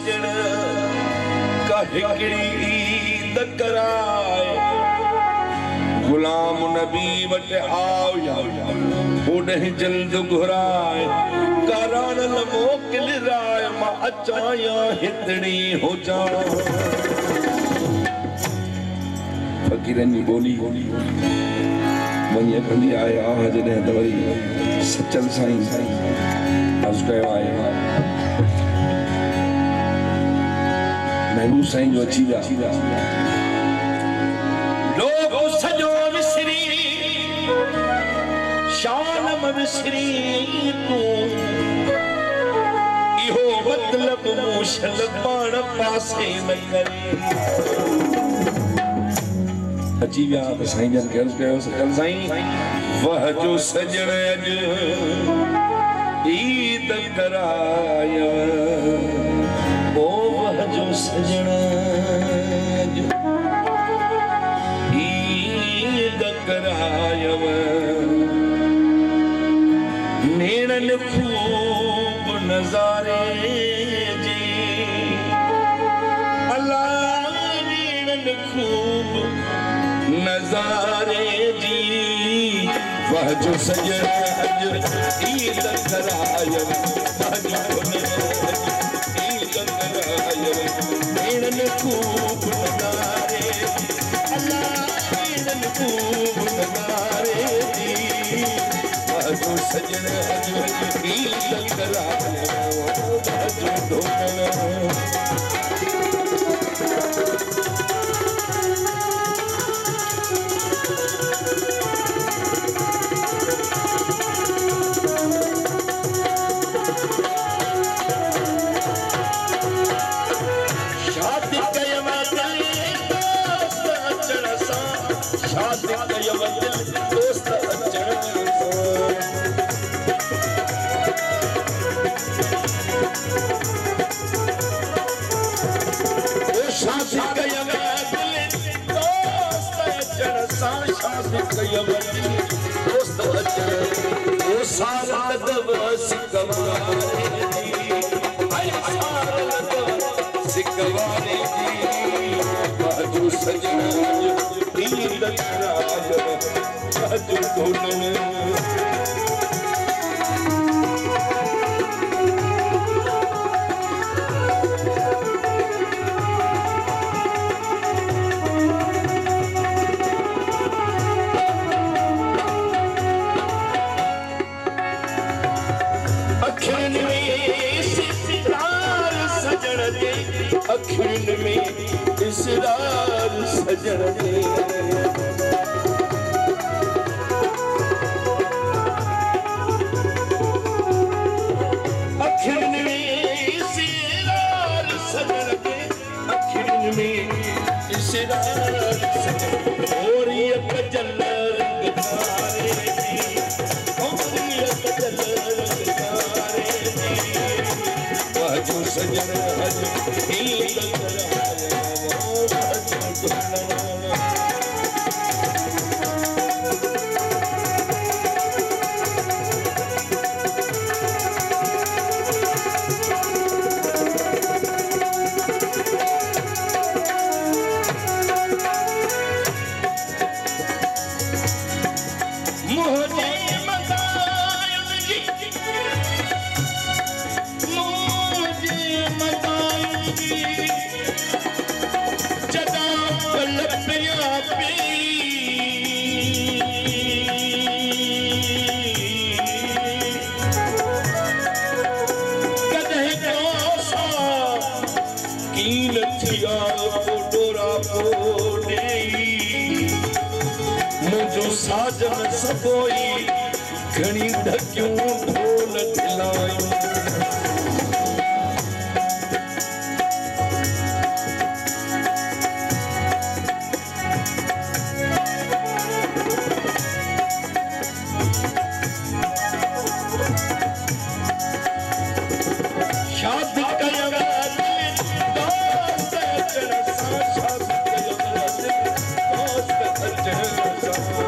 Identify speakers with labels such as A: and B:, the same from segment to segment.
A: सजन का हिकड़ी ईद कराए गुलाम नबी वट आओ या ओडे जल्द घुराए करान मोकिल राय मां अचाया हितड़ी हो जा फकीरन जी बोली वञे कंदी आए आ जॾहिं त वरी सचल साईं अर्ज़ कयो आहे महबूब साईं जो अची विया लोग सजो विसरी शान विसरी तू इहो मतलब मूशल पाण पासे न करे अची विया त साईं जन खे अर्ज़ कयो सचल साईं वह जो सजण अॼु ईद कराया ओ वह जो सजण अॼु ईद करायव नेणन खूब नज़ारे जी अल्लाह नेणन खूब नज़ारे जी वह जो सजण अॼु ईद करायव वह जो ईद करायव नेणन खूब नज़ारे अल्लाह नेणन खूब नज़ारे जी वह जो सजण अॼु ईद करायव वह जो ढोलण अखियुन में इसरार सजण दे अखियुन में इसरार सजण दे अखियुन में इसरार सजण और ये कजल रंग तारे जी और ये कजल रंग तारे जी वह जो सजण साजन सबोई घणी ढक्यूं ढोल दिलायूं शादी कयव दोस्त अचण सां शादी कयव दोस्त अचण सां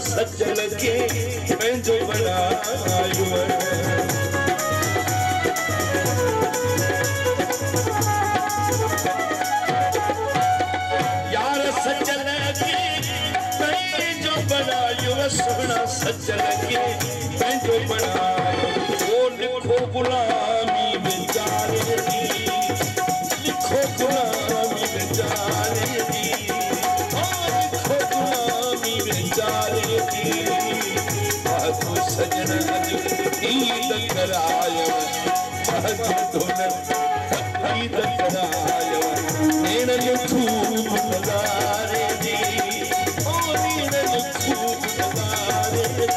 A: सजल के पंहिंजो बनायो यार सजल के पंहिंजो बनायो सोना सजल के पंहिंजो बनायो ओ लिखो गुलामी बेचारे दी लिखो गुलामी बेचारे दी सजन ईद करायो ईद करायो नेण खूब नज़ारे दी ओ नेण खूब नज़ारे दी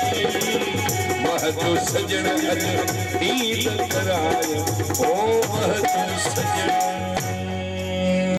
A: महतो सजन ईद करायो ओ महतो सजन